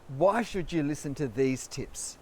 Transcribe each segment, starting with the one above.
Why should you listen to these tips?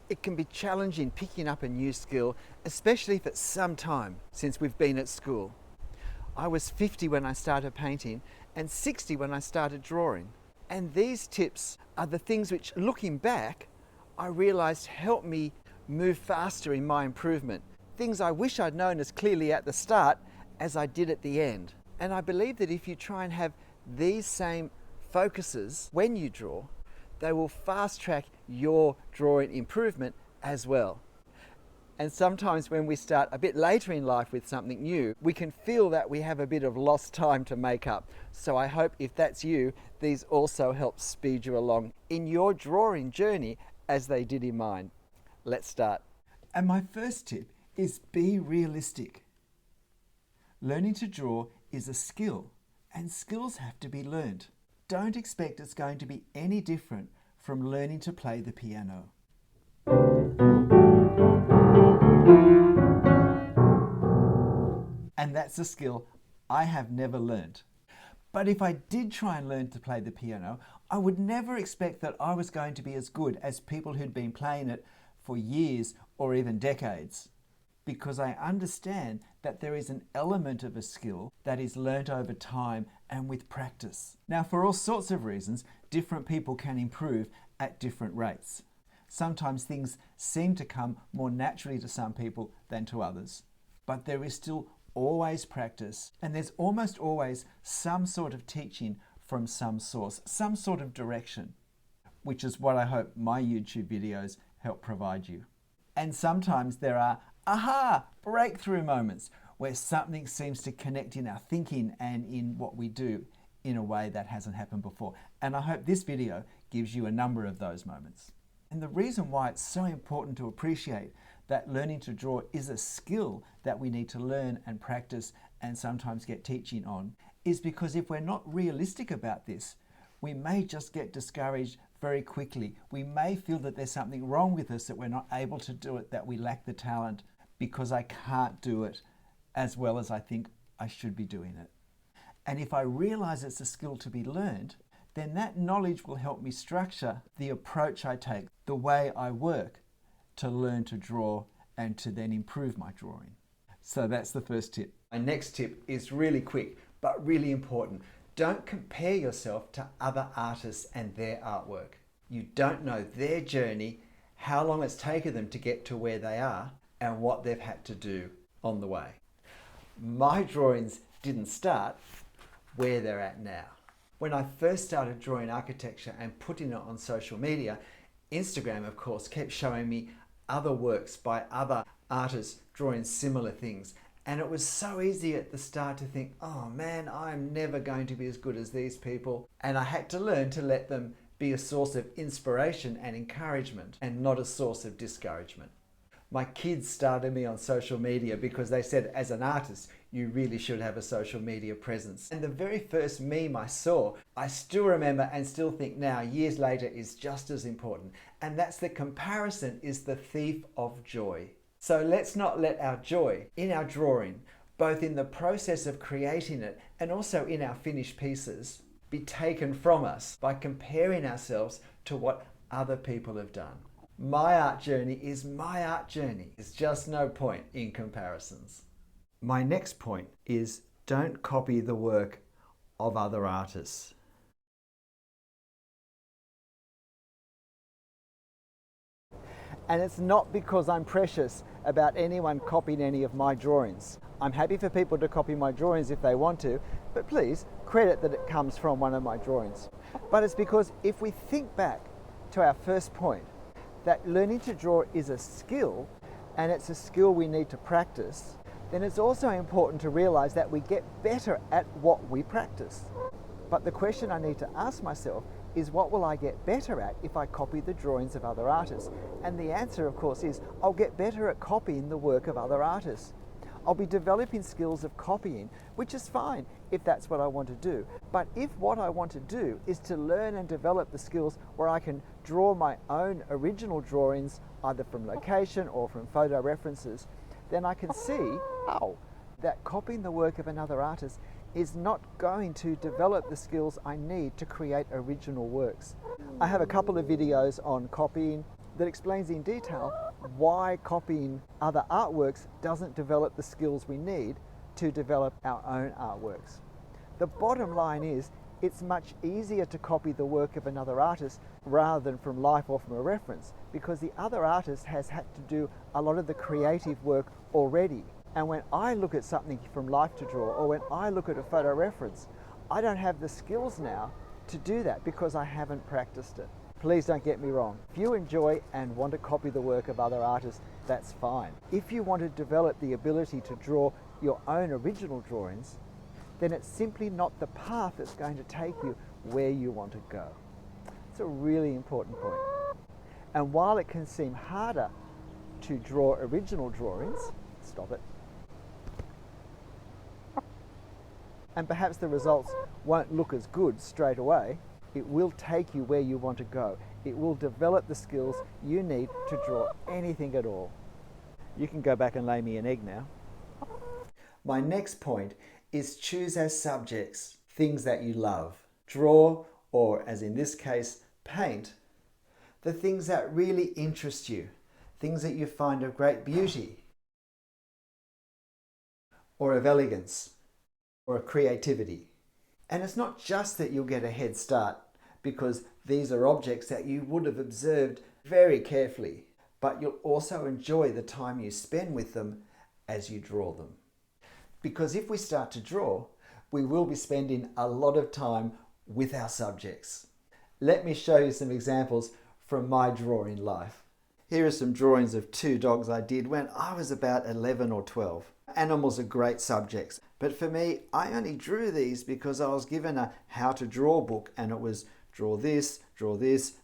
It can be challenging picking up a new skill, especially if it's some time since we've been at school. I was 50 when I started painting and 60 when I started drawing. And these tips are the things which, looking back, I realised helped me move faster in my improvement. Things I wish I'd known as clearly at the start as I did at the end. And I believe that if you try and have these same focuses when you draw, they will fast track your drawing improvement as well. And sometimes when we start a bit later in life with something new, we can feel that we have a bit of lost time to make up. So I hope if that's you, these also help speed you along in your drawing journey as they did in mine. Let's start. And my first tip is be realistic. Learning to draw is a skill, and skills have to be learned. Don't expect it's going to be any different from learning to play the piano. And that's a skill I have never learned. But if I did try and learn to play the piano, I would never expect that I was going to be as good as people who'd been playing it for years or even decades. Because I understand that there is an element of a skill that is learnt over time and with practice. Now, for all sorts of reasons, different people can improve at different rates. Sometimes things seem to come more naturally to some people than to others. But there is still always practice, and there's almost always some sort of teaching from some source, some sort of direction, which is what I hope my YouTube videos help provide you. And sometimes there are breakthrough moments where something seems to connect in our thinking and in what we do in a way that hasn't happened before. And I hope this video gives you a number of those moments. And the reason why it's so important to appreciate that learning to draw is a skill that we need to learn and practice and sometimes get teaching on is because if we're not realistic about this, we may just get discouraged very quickly. We may feel that there's something wrong with us, that we're not able to do it, that we lack the talent because I can't do it as well as I think I should be doing it. And if I realize it's a skill to be learned, then that knowledge will help me structure the approach I take, the way I work to learn to draw and to then improve my drawing. So that's the first tip. My next tip is really quick, but really important. Don't compare yourself to other artists and their artwork. You don't know their journey, how long it's taken them to get to where they are, and what they've had to do on the way. My drawings didn't start where they're at now. When I first started drawing architecture and putting it on social media, Instagram, of course, kept showing me other works by other artists drawing similar things. And it was so easy at the start to think, oh man, I'm never going to be as good as these people. And I had to learn to let them be a source of inspiration and encouragement and not a source of discouragement. My kids started me on social media because they said, as an artist, you really should have a social media presence. And the very first meme I saw, I still remember and still think now, years later, is just as important. And that's the comparison is the thief of joy. So let's not let our joy in our drawing, both in the process of creating it and also in our finished pieces, be taken from us by comparing ourselves to what other people have done. My art journey is my art journey. There's just no point in comparisons. My next point is don't copy the work of other artists. And it's not because I'm precious about anyone copying any of my drawings. I'm happy for people to copy my drawings if they want to, but please credit that it comes from one of my drawings. But it's because if we think back to our first point, that learning to draw is a skill, and it's a skill we need to practice, then it's also important to realize that we get better at what we practice. But the question I need to ask myself is, what will I get better at if I copy the drawings of other artists? And the answer, of course, is I'll get better at copying the work of other artists. I'll be developing skills of copying, which is fine if that's what I want to do. But if what I want to do is to learn and develop the skills where I can draw my own original drawings, either from location or from photo references, then I can see how that copying the work of another artist is not going to develop the skills I need to create original works. I have a couple of videos on copying that explains in detail why copying other artworks doesn't develop the skills we need to develop our own artworks. The bottom line is, it's much easier to copy the work of another artist rather than from life or from a reference, because the other artist has had to do a lot of the creative work already. And when I look at something from life to draw, or when I look at a photo reference, I don't have the skills now to do that because I haven't practiced it. Please don't get me wrong. If you enjoy and want to copy the work of other artists, that's fine. If you want to develop the ability to draw your own original drawings, then it's simply not the path that's going to take you where you want to go. It's a really important point. And while it can seem harder to draw original drawings, stop it, and perhaps the results won't look as good straight away, it will take you where you want to go. It will develop the skills you need to draw anything at all. You can go back and lay me an egg now. My next point is choose as subjects things that you love. Draw, or as in this case, paint, the things that really interest you, things that you find of great beauty, or of elegance, or of creativity. And it's not just that you'll get a head start, because these are objects that you would have observed very carefully, but you'll also enjoy the time you spend with them as you draw them. Because if we start to draw, we will be spending a lot of time with our subjects. Let me show you some examples from my drawing life. Here are some drawings of two dogs I did when I was about 11 or 12. Animals are great subjects, but for me, I only drew these because I was given a how to draw book, and it was draw this,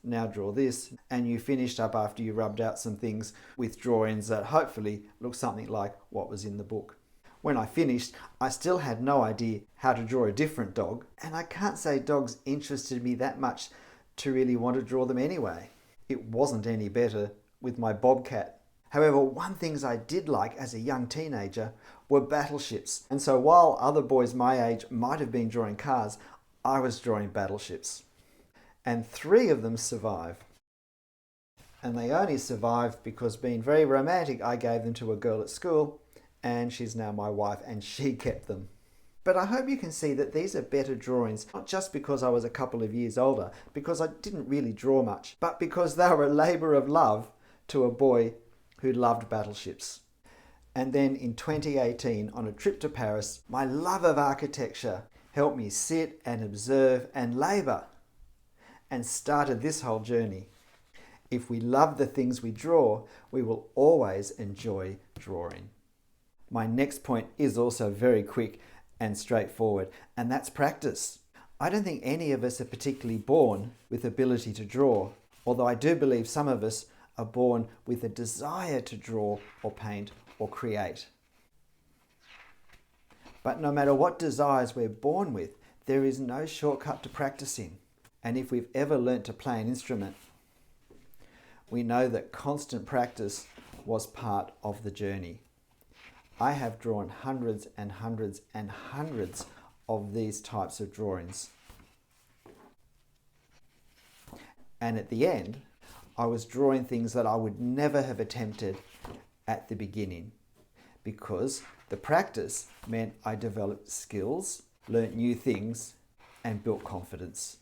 now draw this, and you finished up after you rubbed out some things with drawings that hopefully look something like what was in the book. When I finished, I still had no idea how to draw a different dog, and I can't say dogs interested me that much to really want to draw them anyway. It wasn't any better with my bobcat. However, one things I did like as a young teenager were battleships, and so while other boys my age might have been drawing cars, I was drawing battleships. And 3 of them survive. And they only survived because, being very romantic, I gave them to a girl at school, and she's now my wife, and she kept them. But I hope you can see that these are better drawings, not just because I was a couple of years older, because I didn't really draw much, but because they were a labour of love to a boy who loved battleships. And then in 2018, on a trip to Paris, my love of architecture helped me sit and observe and labour, and started this whole journey. If we love the things we draw, we will always enjoy drawing. My next point is also very quick and straightforward, and that's practice. I don't think any of us are particularly born with ability to draw, although I do believe some of us are born with a desire to draw or paint or create. But no matter what desires we're born with, there is no shortcut to practicing. And if we've ever learnt to play an instrument, we know that constant practice was part of the journey. I have drawn hundreds and hundreds and hundreds of these types of drawings. And at the end, I was drawing things that I would never have attempted at the beginning, because the practice meant I developed skills, learnt new things, and built confidence.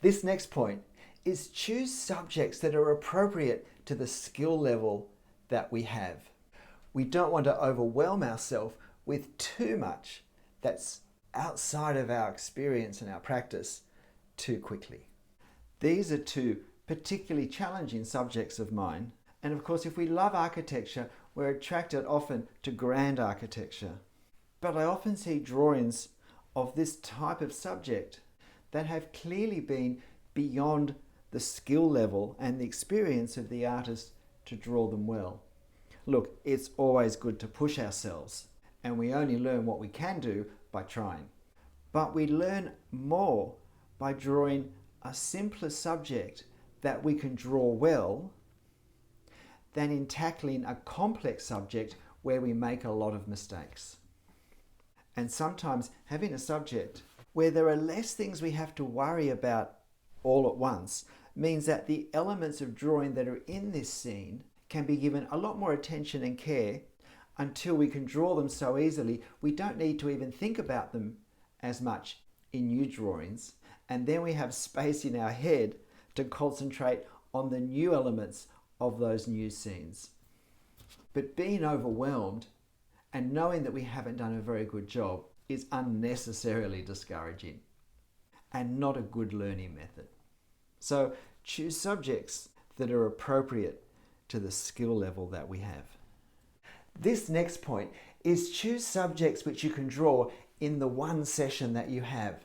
This next point is choose subjects that are appropriate to the skill level that we have. We don't want to overwhelm ourselves with too much that's outside of our experience and our practice too quickly. These are 2 particularly challenging subjects of mine, and of course if we love architecture, we're attracted often to grand architecture. But I often see drawings of this type of subject that have clearly been beyond the skill level and the experience of the artist to draw them well. Look, it's always good to push ourselves, and we only learn what we can do by trying. But we learn more by drawing a simpler subject that we can draw well than in tackling a complex subject where we make a lot of mistakes. And sometimes having a subject where there are less things we have to worry about all at once means that the elements of drawing that are in this scene can be given a lot more attention and care until we can draw them so easily we don't need to even think about them as much in new drawings, and then we have space in our head to concentrate on the new elements of those new scenes. But being overwhelmed and knowing that we haven't done a very good job is unnecessarily discouraging and not a good learning method. So choose subjects that are appropriate to the skill level that we have. This next point is choose subjects which you can draw in the one session that you have.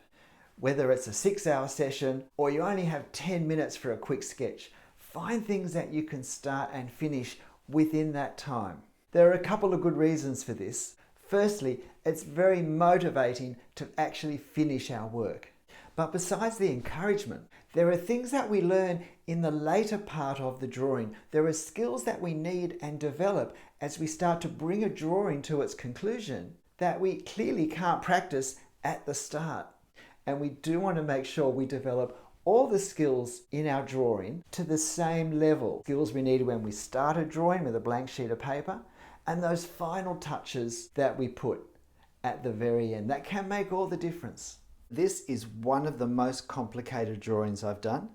Whether it's a 6-hour session or you only have 10 minutes for a quick sketch, find things that you can start and finish within that time. There are a couple of good reasons for this. Firstly, it's very motivating to actually finish our work. But besides the encouragement, there are things that we learn in the later part of the drawing. There are skills that we need and develop as we start to bring a drawing to its conclusion that we clearly can't practice at the start. And we do want to make sure we develop all the skills in our drawing to the same level. Skills we need when we start a drawing with a blank sheet of paper, and those final touches that we put at the very end. That can make all the difference. This is one of the most complicated drawings I've done,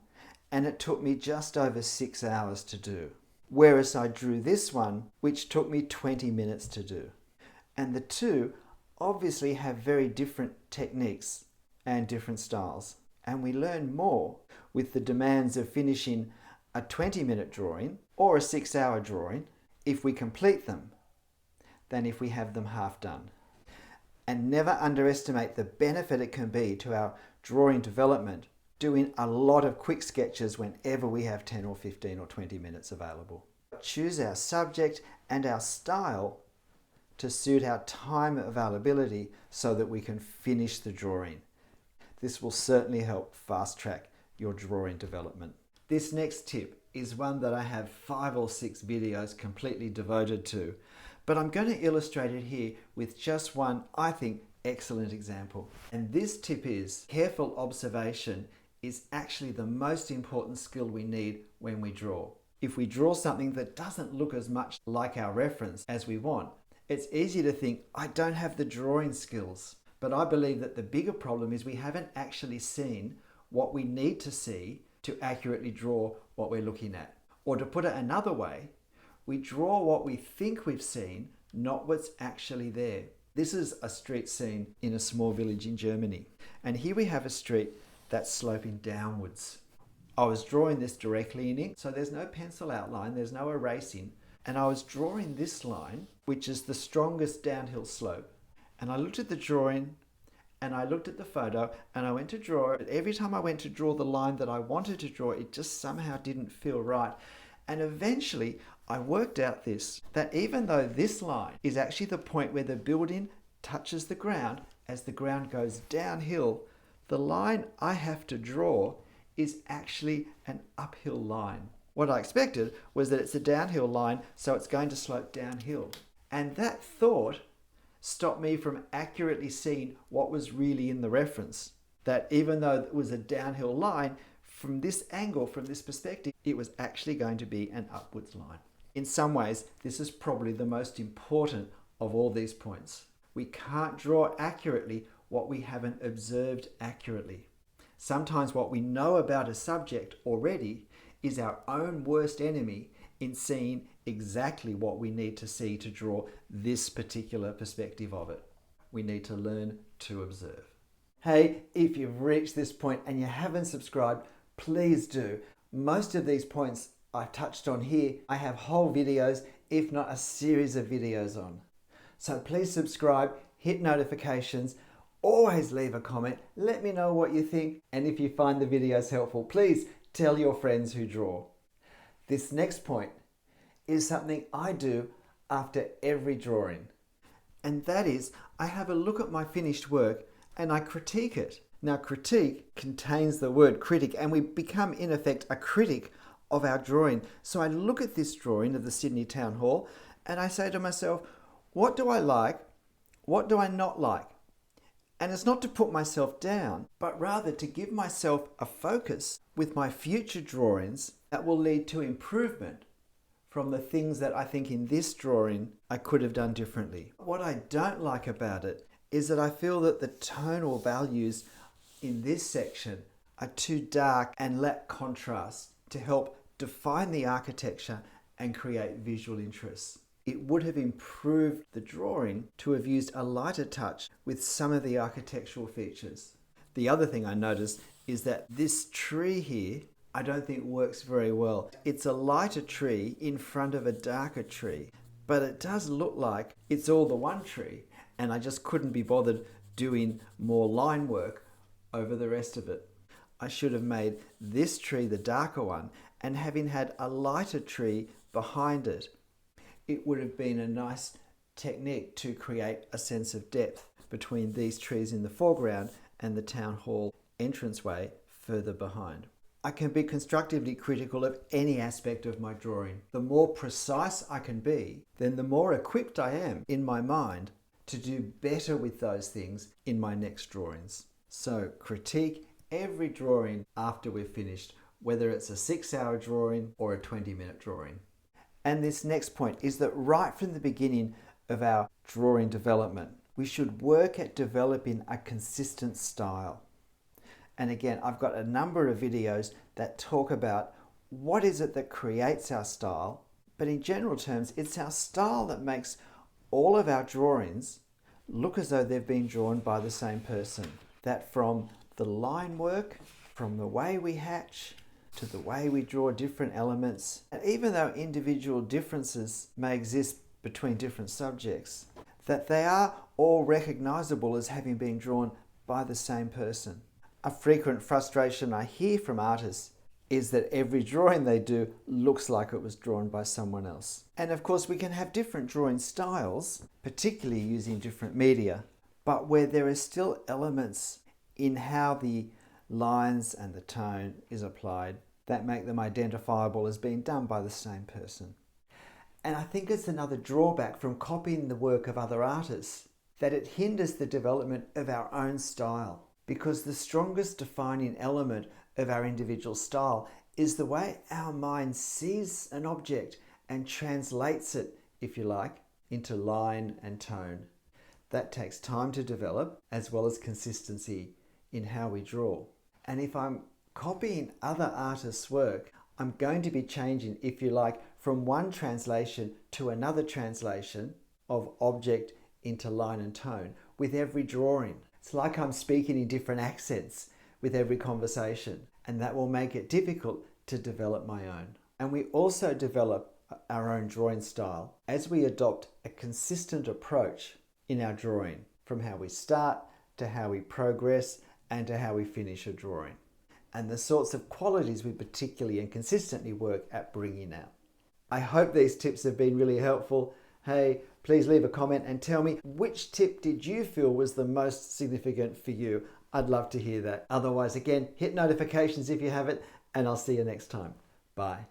and it took me just over 6 hours to do. Whereas I drew this one, which took me 20 minutes to do. And the two obviously have very different techniques and different styles. And we learn more with the demands of finishing a 20-minute drawing or a 6-hour drawing if we complete them than if we have them half done. And never underestimate the benefit it can be to our drawing development doing a lot of quick sketches whenever we have 10 or 15 or 20 minutes available. Choose our subject and our style to suit our time availability so that we can finish the drawing. This will certainly help fast track your drawing development. This next tip is one that I have 5 or 6 videos completely devoted to, but I'm going to illustrate it here with just one, I think, excellent example. And this tip is careful observation is actually the most important skill we need when we draw. If we draw something that doesn't look as much like our reference as we want, it's easy to think, I don't have the drawing skills. But I believe that the bigger problem is we haven't actually seen what we need to see to accurately draw what we're looking at. Or to put it another way, we draw what we think we've seen, not what's actually there. This is a street scene in a small village in Germany. And here we have a street that's sloping downwards. I was drawing this directly in ink, so there's no pencil outline, there's no erasing. And I was drawing this line, which is the strongest downhill slope. And I looked at the drawing and I looked at the photo and I went to draw it. Every time I went to draw the line that I wanted to draw, it just somehow didn't feel right. And eventually I worked out that even though this line is actually the point where the building touches the ground, as the ground goes downhill, the line I have to draw is actually an uphill line. What I expected was that it's a downhill line, so it's going to slope downhill. And that thought stopped me from accurately seeing what was really in the reference. That even though it was a downhill line, from this angle, from this perspective, it was actually going to be an upwards line. In some ways, this is probably the most important of all these points. We can't draw accurately what we haven't observed accurately. Sometimes what we know about a subject already is our own worst enemy in seeing exactly what we need to see to draw this particular perspective of it. We need to learn to observe. Hey, if you've reached this point and you haven't subscribed, please do. Most of these points I've touched on here, I have whole videos, if not a series of videos on. So please subscribe, hit notifications, always leave a comment, let me know what you think, and if you find the videos helpful, please tell your friends who draw. This next point is something I do after every drawing. And that is, I have a look at my finished work and I critique it. Now, critique contains the word critic, and we become, in effect, a critic of our drawing. So I look at this drawing of the Sydney Town Hall and I say to myself, what do I like? What do I not like? And it's not to put myself down, but rather to give myself a focus with my future drawings that will lead to improvement from the things that I think in this drawing I could have done differently. What I don't like about it is that I feel that the tonal values in this section are too dark and lack contrast to help define the architecture and create visual interest. It would have improved the drawing to have used a lighter touch with some of the architectural features. The other thing I noticed is that this tree here, I don't think works very well. It's a lighter tree in front of a darker tree, but it does look like it's all the one tree, and I just couldn't be bothered doing more line work over the rest of it. I should have made this tree the darker one, and having had a lighter tree behind it, it would have been a nice technique to create a sense of depth between these trees in the foreground and the town hall entranceway further behind. I can be constructively critical of any aspect of my drawing. The more precise I can be, then the more equipped I am in my mind to do better with those things in my next drawings. So critique every drawing after we've finished, whether it's a 6-hour drawing or a 20-minute drawing. And this next point is that right from the beginning of our drawing development, we should work at developing a consistent style. And again, I've got a number of videos that talk about what is it that creates our style, but in general terms, it's our style that makes all of our drawings look as though they've been drawn by the same person. That from the line work, from the way we hatch, to the way we draw different elements, and even though individual differences may exist between different subjects, that they are all recognizable as having been drawn by the same person. A frequent frustration I hear from artists is that every drawing they do looks like it was drawn by someone else. And of course we can have different drawing styles, particularly using different media, but where there are still elements in how the lines and the tone is applied that make them identifiable as being done by the same person. And I think it's another drawback from copying the work of other artists, that it hinders the development of our own style, because the strongest defining element of our individual style is the way our mind sees an object and translates it, if you like, into line and tone. That takes time to develop, as well as consistency in how we draw. And if I'm copying other artists' work, I'm going to be changing, if you like, from one translation to another translation of object into line and tone with every drawing. It's like I'm speaking in different accents with every conversation, and that will make it difficult to develop my own. And we also develop our own drawing style as we adopt a consistent approach in our drawing, from how we start to how we progress and to how we finish a drawing, and the sorts of qualities we particularly and consistently work at bringing out. I hope these tips have been really helpful. Hey, please leave a comment and tell me, which tip did you feel was the most significant for you? I'd love to hear that. Otherwise, again, hit notifications if you haven't, and I'll see you next time. Bye.